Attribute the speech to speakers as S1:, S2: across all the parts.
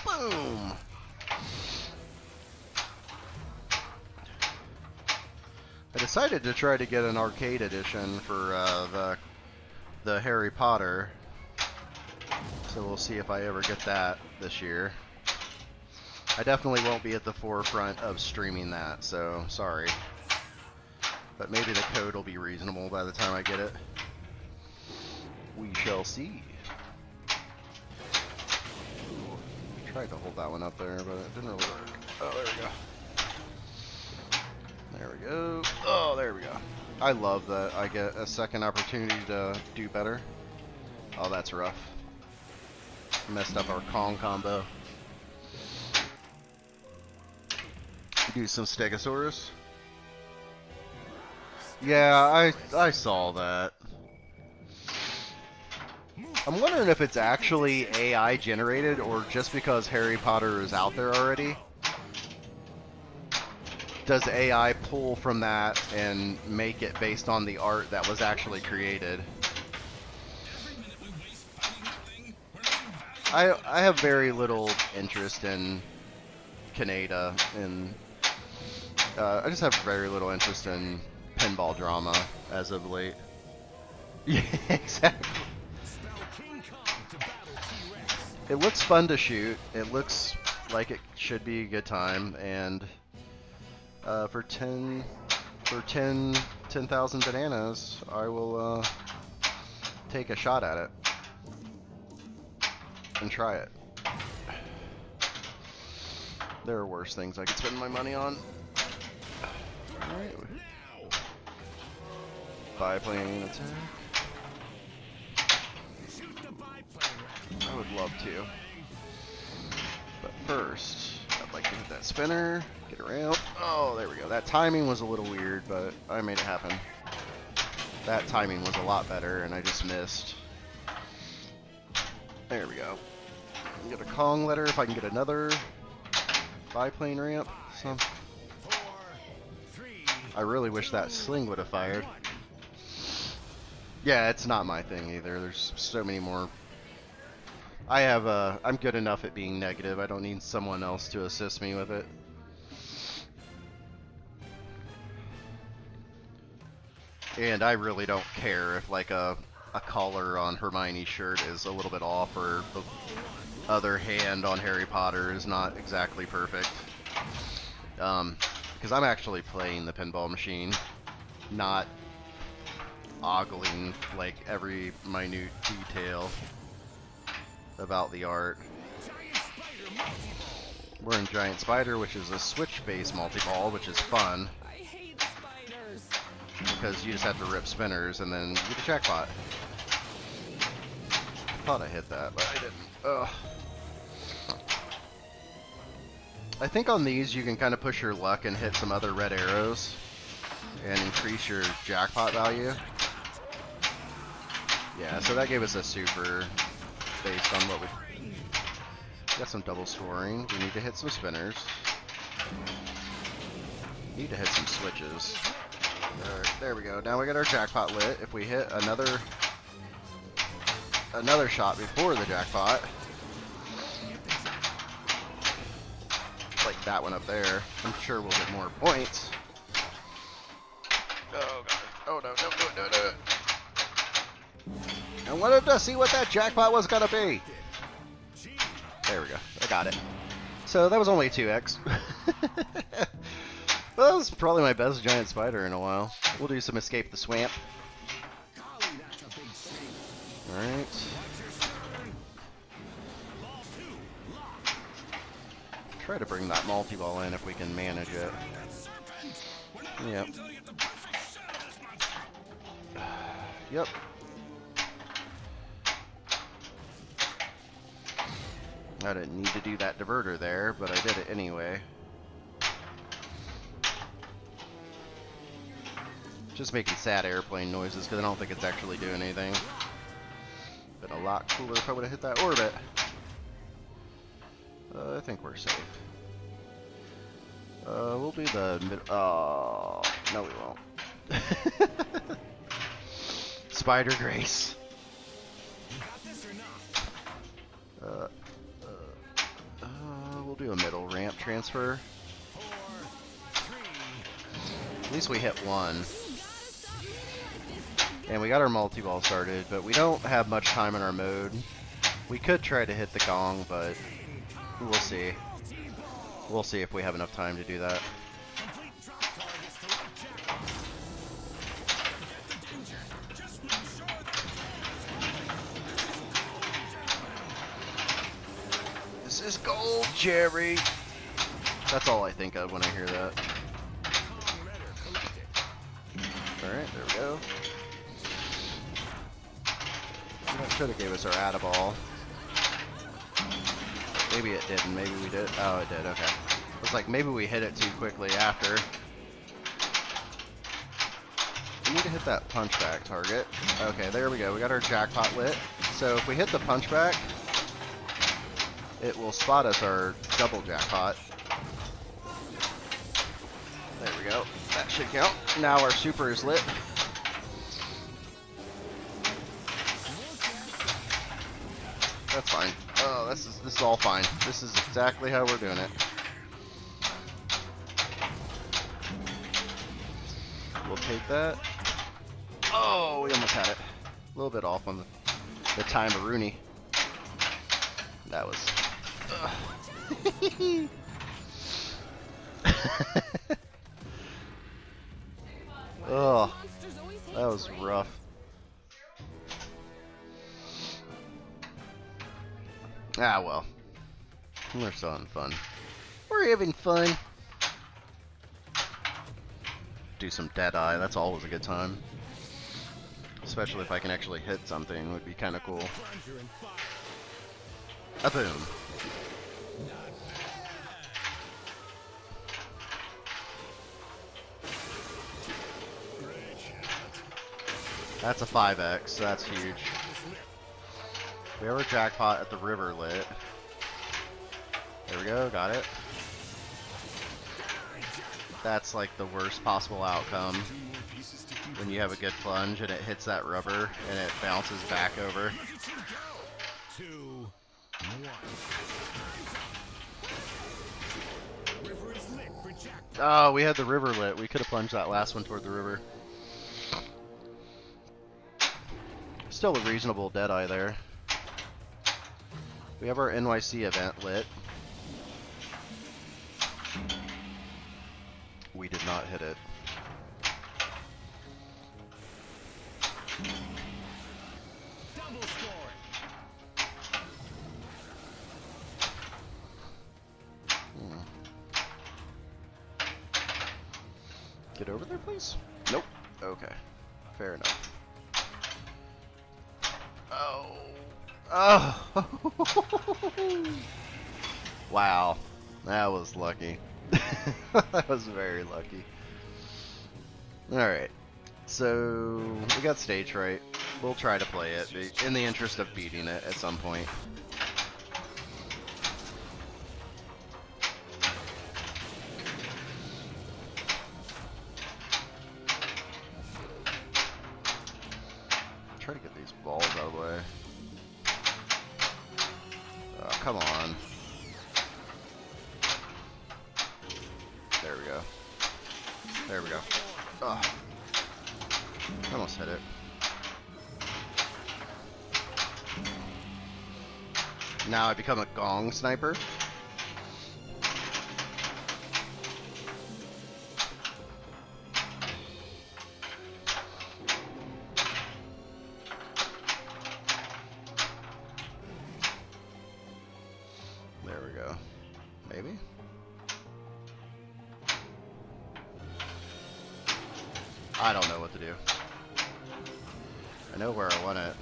S1: Boom! I decided to try to get an arcade edition for the Harry Potter, so we'll see if I ever get that this year. I definitely won't be at the forefront of streaming that, so sorry. But maybe the code will be reasonable by the time I get it. We shall see. Ooh, tried to hold that one up there, but it didn't really work. Oh, there we go. There we go. Oh, there we go. I love that I get a second opportunity to do better. Oh, that's rough. Messed up our Kong combo. Do some Stegosaurus. Yeah, I saw that. I'm wondering if it's actually AI generated or just because Harry Potter is out there already. Does AI pull from that and make it based on the art that was actually created? I have very little interest in Canada, and I just have very little interest in pinball drama as of late. Yeah, exactly. It looks fun to shoot. It looks like it should be a good time, and for 10,000 bananas, I will take a shot at it and try it. There are worse things I could spend my money on. Alright. Biplane attack. I would love to. But first, I'd like to hit that spinner, get around. Oh, there we go. That timing was a little weird, but I made it happen. That timing was a lot better, and I just missed. There we go. Get a Kong letter if I can get another biplane ramp. So I really wish that sling would have fired. Yeah, it's not my thing either. There's so many more. I'm good enough at being negative. I don't need someone else to assist me with it. And I really don't care if like a collar on Hermione's shirt is a little bit off, or the other hand on Harry Potter is not exactly perfect. Because I'm actually playing the pinball machine, not ogling like every minute detail about the art. We're in Giant Spider, which is a Switch-based multi-ball, which is fun.
S2: I hate spiders.
S1: Because you just have to rip spinners and then you get a jackpot. I thought I hit that, but I didn't. Ugh. I think on these you can kind of push your luck and hit some other red arrows and increase your jackpot value. Yeah, so that gave us a super based on what we got. Some double scoring. We need to hit some spinners. Need to hit some switches. There we go. Now we got our jackpot lit. If we hit another shot before the jackpot, like that one up there, I'm sure we'll get more points. Oh god. Oh no, no. I wanted to see what that jackpot was gonna be. There we go. I got it. So that was only 2x. Well, that was probably my best Giant Spider in a while. We'll do some Escape the Swamp. Alright. Try to bring that multi-ball in if we can manage it. Yep. Yep. I didn't need to do that diverter there, but I did it anyway. Just making sad airplane noises because I don't think it's actually doing anything. Been a lot cooler if I would have hit that orbit. I think we're safe. We'll do the mid. Oh, no, we won't. Spider Grace. We'll do a middle ramp transfer. At least we hit one. And we got our multi-ball started, but we don't have much time in our mode. We could try to hit the gong, but we'll see. We'll see if we have enough time to do that. This is gold, Jerry. That's all I think of when I hear that. Alright, there we go. That should have gave us our add-a-ball. Maybe it didn't. Maybe we did. Oh, it did. Okay. It's like maybe we hit it too quickly after. We need to hit that punchback target. Okay, there we go. We got our jackpot lit. So if we hit the punchback, it will spot us our double jackpot. There we go. That should count. Now our super is lit. That's fine. Oh, this is all fine. This is exactly how we're doing it. We'll take that. Oh, we almost had it. A little bit off on the time of Rooney. That was. Oh, that was rough. Ah, well. We're still having fun. We're having fun. Do some Deadeye, that's always a good time. Especially if I can actually hit something, would be kind of cool. A boom. That's a 5x, that's huge. We have our jackpot at the river lit. There we go, got it. That's like the worst possible outcome when you have a good plunge and it hits that rubber and it bounces back over. Oh, we had the river lit. We could have plunged that last one toward the river. Still a reasonable Deadeye there. We have our NYC event lit. We did not hit it.
S2: Double score.
S1: Get over there, please. Nope. Okay. Fair enough. Oh. Oh. Wow. That was lucky. That was very lucky. Alright. So, we got stage right. We'll try to play it in the interest of beating it at some point. Try to get these balls out of the way. Oh, come on. There we go. There we go. Oh. Almost hit it. Now I become a gong sniper. There we go. Maybe? I don't know what to do. I know where I want it.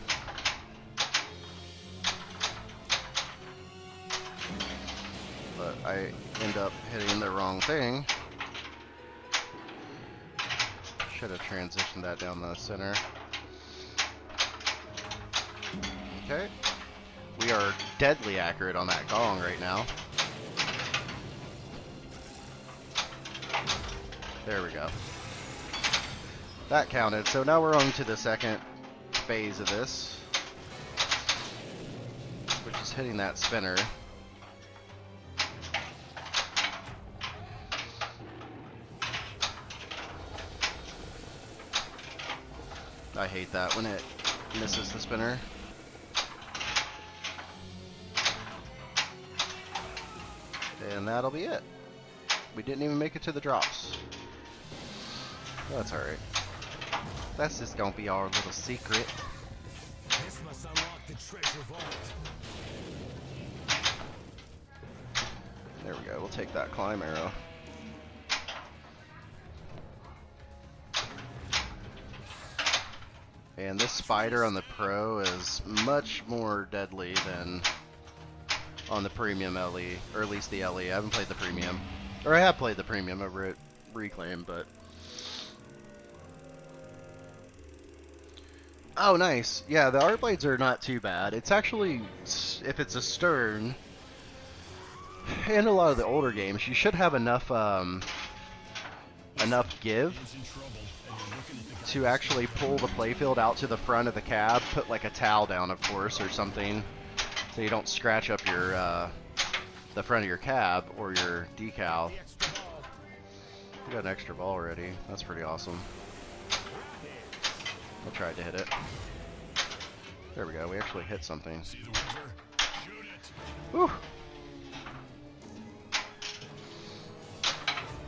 S1: But I end up hitting the wrong thing. Should have transitioned that down the center. Okay. We are deadly accurate on that gong right now. There we go. That counted. So now we're on to the second phase of this. Just hitting that spinner. I hate that when it misses the spinner. And that'll be it. We didn't even make it to the drops. That's alright. That's just gonna be our little secret.
S2: This must unlock the treasure vault.
S1: There we go, we'll take that climb arrow. And this spider on the Pro is much more deadly than on the Premium LE, or at least the LE. I haven't played the Premium. Or I have played the Premium over at Reclaim, but... Oh, nice. Yeah, the art blades are not too bad. It's actually, if it's a Stern, and a lot of the older games, you should have enough, enough give to actually pull the playfield out to the front of the cab, put like a towel down, of course, or something, so you don't scratch up your, the front of your cab or your decal. We got an extra ball already. That's pretty awesome. I tried to hit it. There we go. We actually hit something. Whew.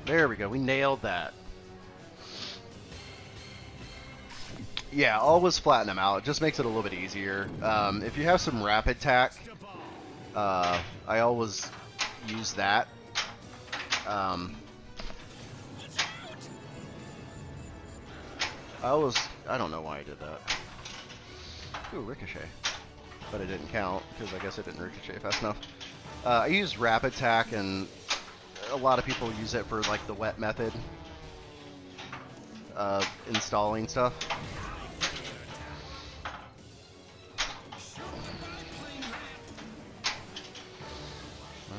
S1: There we go. We nailed that. Yeah, always flatten them out. It just makes it a little bit easier. If you have some rapid tack, I always use that. I don't know why I did that. Ooh, ricochet. But it didn't count, because I guess it didn't ricochet fast enough. I use rapid tack, and a lot of people use it for like the wet method of installing stuff.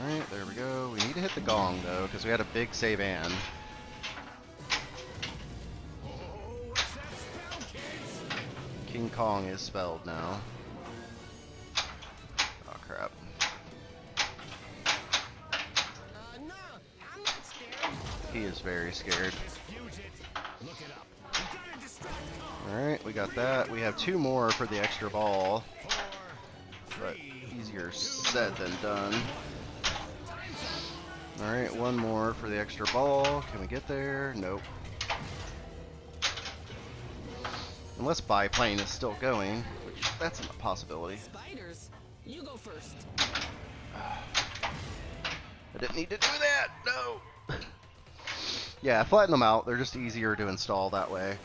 S1: Alright, there we go. We need to hit the gong, though, because we had a big save and. King Kong is spelled now. Oh, crap.
S3: No, I'm not scared.
S1: He is very scared. Alright, we got that. We have 2 more for the extra ball. But easier said than done. Alright, 1 more for the extra ball. Can we get there? Nope. Unless biplane is still going, which that's a possibility.
S3: Spiders, you go first.
S1: I didn't need to do that! No! Yeah, flatten them out. They're just easier to install that way.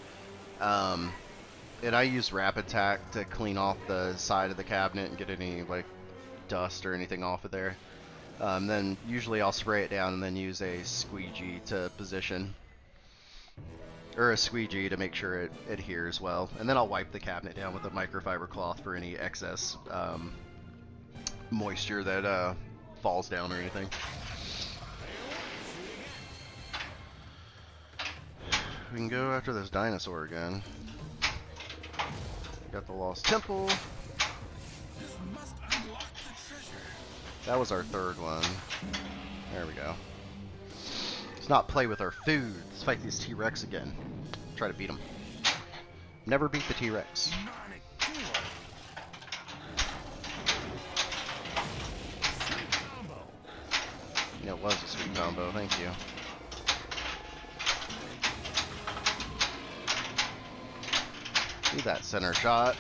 S1: And I use rapid tack to clean off the side of the cabinet and get any like dust or anything off of there. Then usually I'll spray it down and then use a squeegee to position. Or a squeegee to make sure it adheres well. And then I'll wipe the cabinet down with a microfiber cloth for any excess moisture that falls down or anything. We can go after this dinosaur again. Got the Lost Temple. That was our 3rd one. There we go. Let's not play with our food. Let's fight these T-Rex again. Try to beat them. Never beat the T-Rex. Yeah, it was a sweet combo. Thank you. Do that center shot.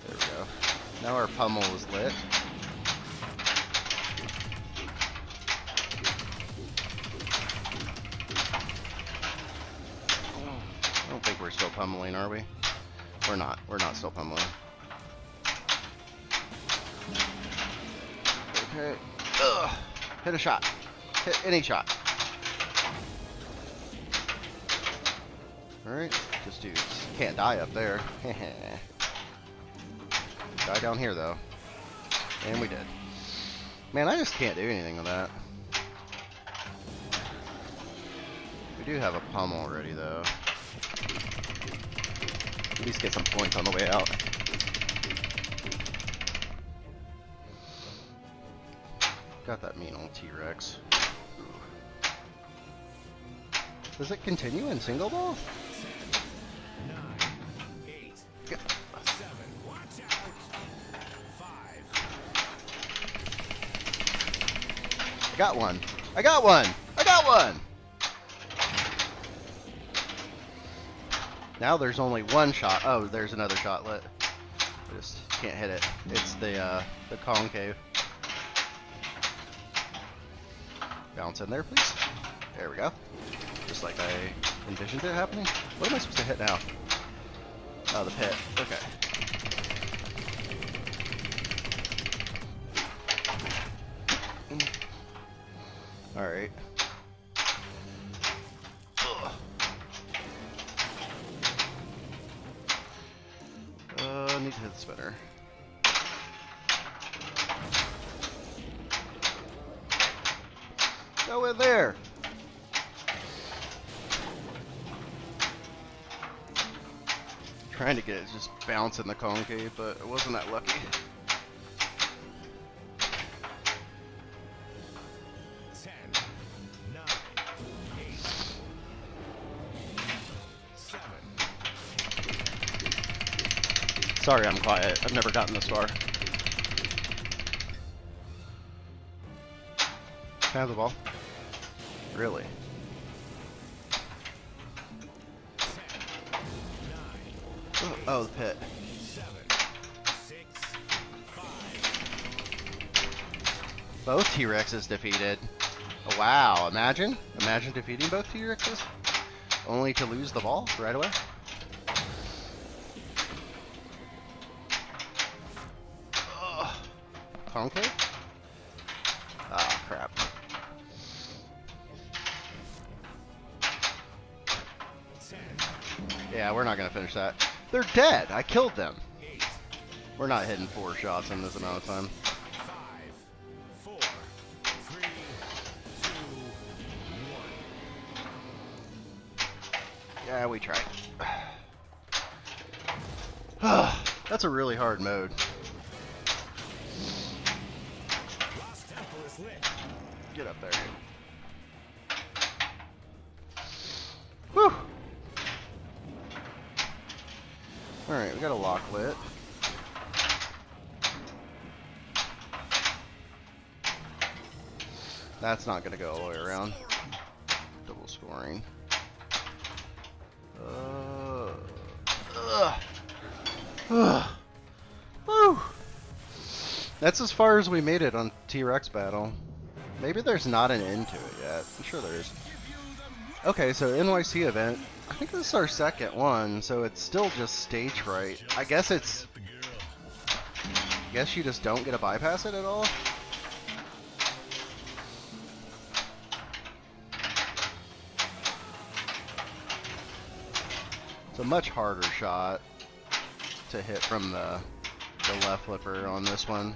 S1: There we go. Now our pummel is lit. I don't think we're still pummeling, are we? We're not. We're not still pummeling. Okay. Ugh. Hit a shot. Hit any shot. Alright. Just dudes. Can't die up there. Die down here, though. And we did. Man, I just can't do anything with that. We do have a pummel already, though. At least get some points on the way out. Got that mean old T-Rex. Does it continue in single ball?
S2: 9, 8,
S1: Yeah.
S2: 7. Watch out. 5.
S1: I got one. I got one. I got one. Now there's only one shot. Oh, there's another shotlet. I just can't hit it. It's the concave. Bounce in there, please. There we go. Just like I envisioned it happening. What am I supposed to hit now? Oh, the pit. Okay. Alright. I need to hit the spinner. Go in there! Trying to get it just bounce in the concave, but it wasn't that lucky.
S2: 10, 9, 8, 7.
S1: Sorry I'm quiet. I've never gotten this far. Can I have the ball? Really?
S2: 10, 9,
S1: Oh, the pit.
S2: 7, 6, 5.
S1: Both T-Rexes defeated. Oh, wow, imagine defeating both T-Rexes, only to lose the ball right away. Ugh. Concave? Ah, crap. Yeah, we're not gonna finish that. They're dead. I killed them.
S2: 8,
S1: We're not hitting 4 shots in this amount of time.
S2: 5, 4, 3, 2, 1.
S1: Yeah, we tried. That's a really hard mode.
S2: Lost Temple is lit.
S1: Get up there. Whew. Alright, we got a lock lit. That's not gonna go all the way around. Double scoring. Woo! That's as far as we made it on T-Rex battle. Maybe there's not an end to it yet. I'm sure there is. Okay, so NYC event. I think this is our second one, so it's still just stage fright. I guess it's... I guess you just don't get to bypass it at all? It's a much harder shot to hit from the left flipper on this one.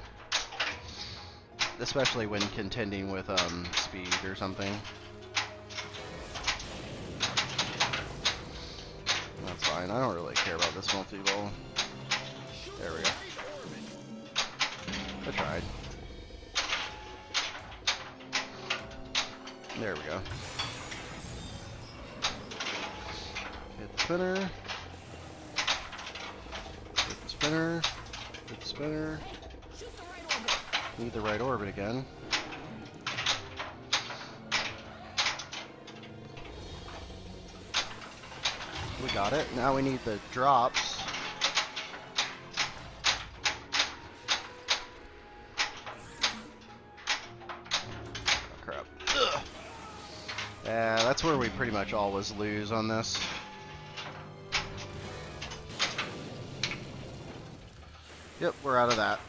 S1: Especially when contending with speed or something. That's fine. I don't really care about this multi-ball. There we go. I tried. There we go. Hit the spinner. Hit the spinner. Hit the spinner.
S3: Shoot the right orbit.
S1: Need the right orbit again. We got it. Now we need the drops. Crap. Ugh. Yeah, that's where we pretty much always lose on this. Yep, we're out of that.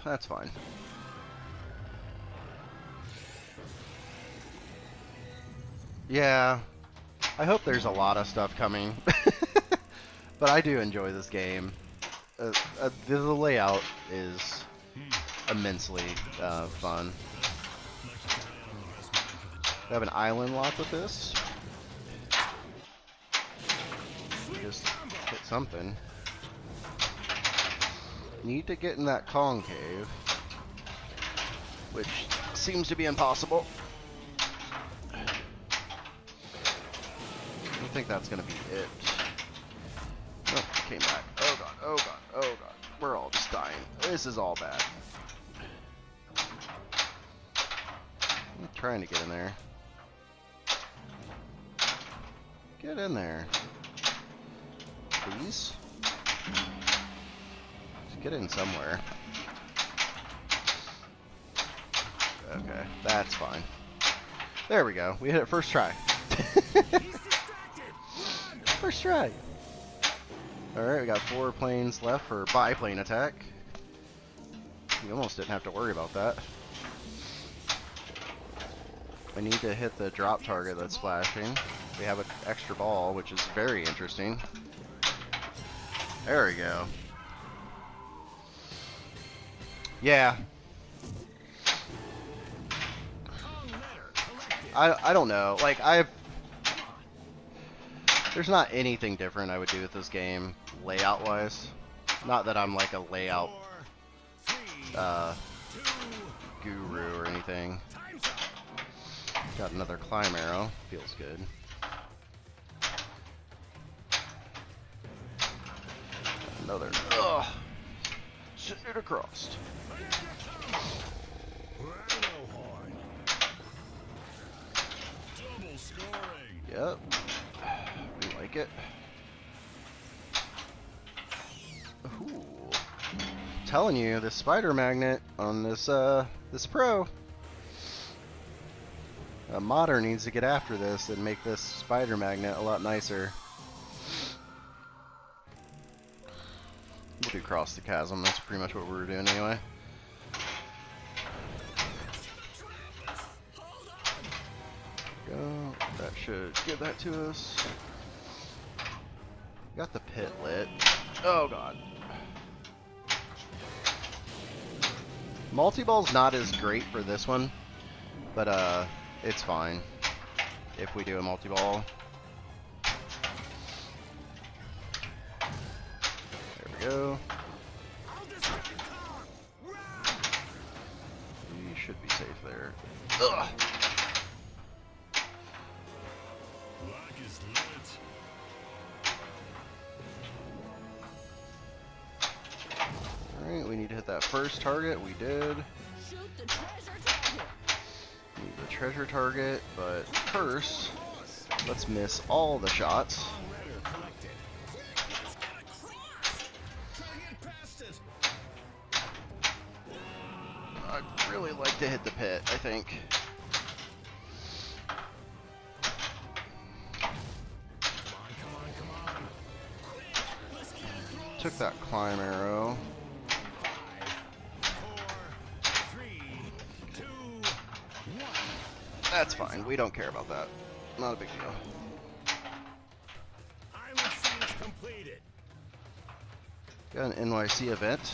S1: That's fine. Yeah, I hope there's a lot of stuff coming. But I do enjoy this game. The layout is immensely fun. We have an island lock with this. Just hit something. Need to get in that concave, which seems to be impossible. I think that's gonna be it. Oh, came back. Oh god, oh god, oh god. We're all just dying. This is all bad. I'm trying to get in there. Get in there. Please? Just get in somewhere. Okay, that's fine. There we go. We hit it first try. First try. Alright, we got 4 planes left for biplane attack. We almost didn't have to worry about that. I need to hit the drop target that's flashing. We have an extra ball, which is very interesting. There we go. Yeah. I don't know. Like, there's not anything different I would do with this game, layout-wise. Not that I'm like a layout guru or anything. Got another climb arrow. Feels good. Another. Ugh. Sitting it across.
S2: Double scoring.
S1: Yep. We like it. Ooh. Telling you, this spider magnet on this this pro. A modder needs to get after this and make this spider magnet a lot nicer. We'll do cross the chasm. That's pretty much what we were doing anyway. Go. That should give that to us. Got the pit lit. Oh god. Multi-ball's not as great for this one, but it's fine if we do a multi-ball. There we go. We should be safe there. Ugh.
S2: Black is lit.
S1: Alright, we need to hit that first target. We did.
S3: Shoot the treasure target.
S1: Need the treasure target, but first, let's miss all the shots. I'd really like to hit the pit, I think. Took that climb arrow.
S2: 5, 4, 3, 2, 1.
S1: That's fine. We don't care about that. Not a big deal.
S2: Island scenes completed.
S1: Got an NYC event.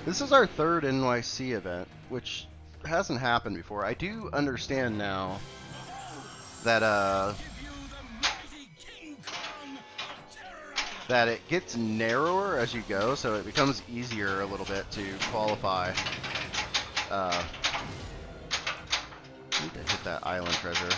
S1: This is our third NYC event, which hasn't happened before. I do understand now that that it gets narrower as you go, so it becomes easier a little bit to qualify. Need to hit that island treasure.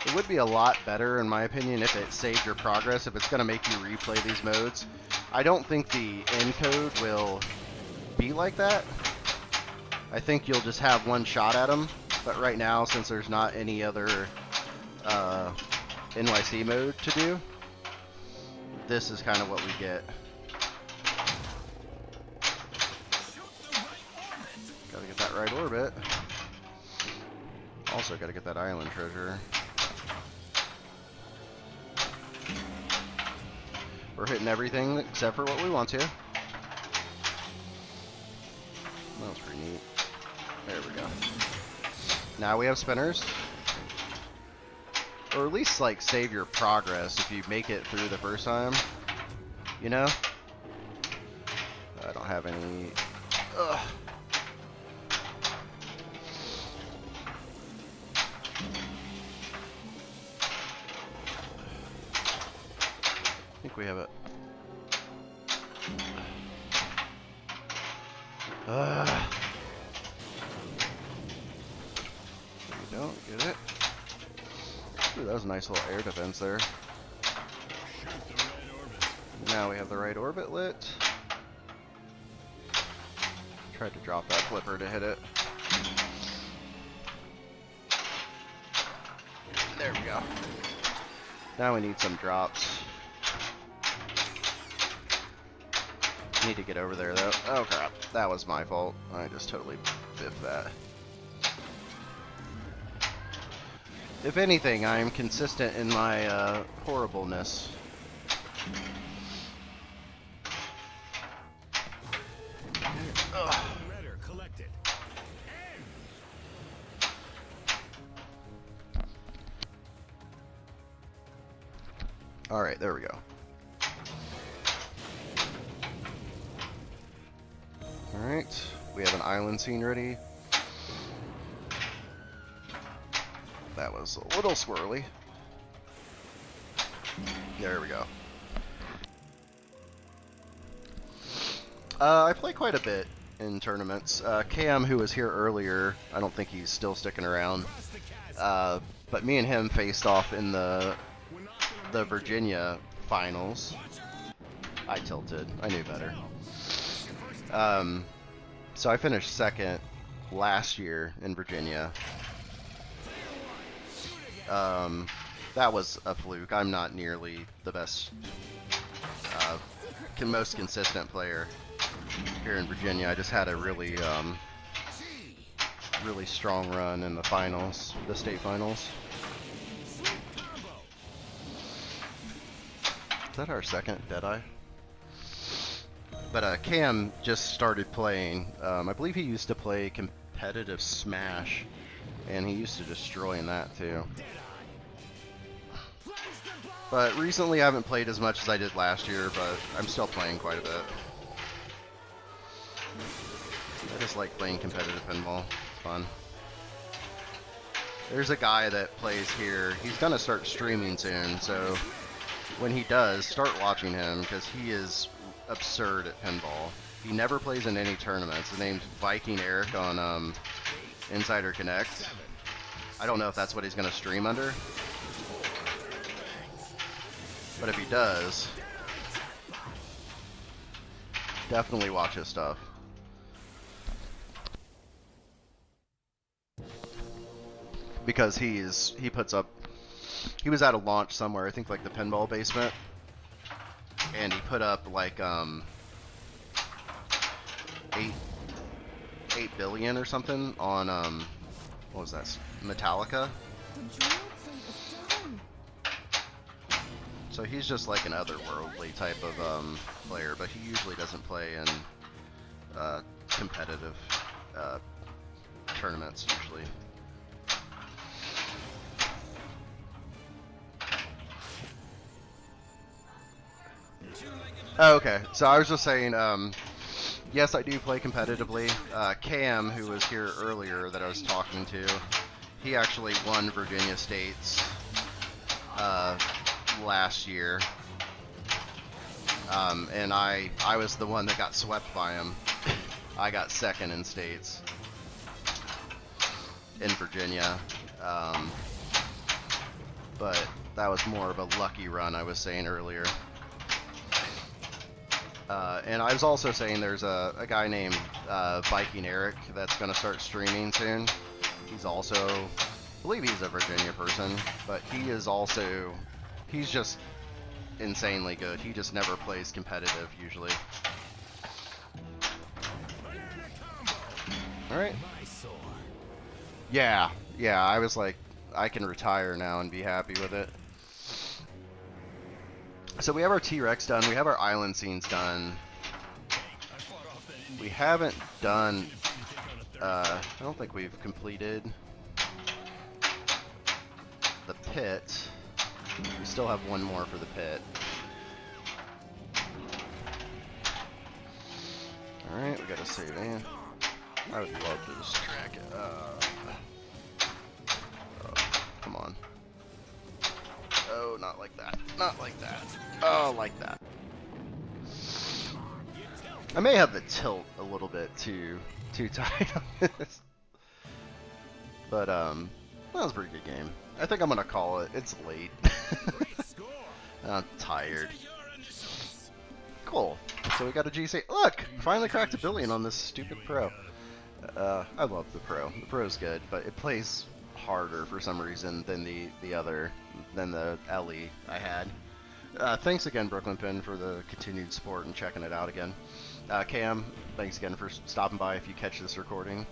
S1: It would be a lot better, in my opinion, if it saved your progress, if it's going to make you replay these modes. I don't think the encode will be like that. I think you'll just have one shot at them, but right now, since there's not any other NYC mode to do, this is kind of what we get. Gotta get that right orbit. Also gotta get that island treasure. We're hitting everything except for what we want to. That was pretty neat. There we go. Now we have spinners. Or at least, like, save your progress if you make it through the first time. You know? I don't have any... Ugh. we have it. We don't get it. Ooh, that was a nice little air defense there.
S2: Shoot the red orbit.
S1: Now we have the right orbit lit. Tried to drop that flipper to hit it. There we go. Now we need some drops. Need to get over there though. Oh crap, that was my fault. I just totally biffed that. If anything, I am consistent in my horribleness.
S2: Redder collected.
S1: Alright, there we go. Alright, we have an island scene ready. That was a little swirly. There we go. I play quite a bit in tournaments. Cam, who was here earlier, I don't think he's still sticking around.
S2: Cross the chasm.
S1: But me and him faced off in the
S2: We're not gonna
S1: Virginia finals. I tilted. I knew better. So I finished second last year in Virginia. That was a fluke. I'm not nearly the best, most consistent player here in Virginia. I just had a really, really strong run in the finals, the state finals. Is that our second Deadeye? But Cam just started playing. I believe he used to play competitive Smash, and he used to destroy in that too. But recently I haven't played as much as I did last year, but I'm still playing quite a bit. I just like playing competitive pinball. It's fun. There's a guy that plays here. He's gonna start streaming soon, so when he does, start watching him, because he is absurd at pinball. He never plays in any tournaments. His name's Viking Eric on Insider Connect. I don't know if that's what he's gonna stream under. But if he does, definitely watch his stuff. Because he puts up, he was at a launch somewhere, I think like the Pinball Basement, and he put up like 8 billion or something on what was that, Metallica.
S3: The drill plate is done.
S1: So he's just like an otherworldly type of player, but he usually doesn't play in competitive tournaments usually. Oh, okay, so I was just saying, yes, I do play competitively. Cam, who was here earlier that I was talking to, he actually won Virginia States last year, and I was the one that got swept by him. I got second in States in Virginia, but that was more of a lucky run, I was saying earlier. And I was also saying there's a guy named Viking Eric that's going to start streaming soon. He's also, I believe he's a Virginia person, but he is also, he's just insanely good. He just never plays competitive usually. Alright. Yeah, I was like, I can retire now and be happy with it. So we have our T-Rex done, we have our island scenes done. We haven't done, I don't think we've completed the pit. We still have one more for the pit. Alright, we gotta save in. I would love to just track it. Come on. Oh, not like that. Not like that. Oh, like that. I may have the tilt a little bit too tight on this. But, that was a pretty good game. I think I'm gonna call it. It's late. I'm tired. Cool. So we got a GC. Look! Finally cracked 1 billion on this stupid Pro. I love the Pro. The Pro's good, but it plays harder for some reason than the LE I had. Thanks again, Brooklyn Pin, for the continued support and checking it out again. Cam, thanks again for stopping by if you catch this recording.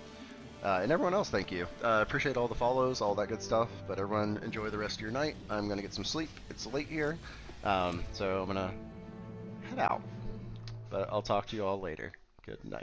S1: And everyone else, thank you. Appreciate all the follows, all that good stuff, but everyone enjoy the rest of your night. I'm going to get some sleep. It's late here, so I'm going to head out. But I'll talk to you all later. Good night.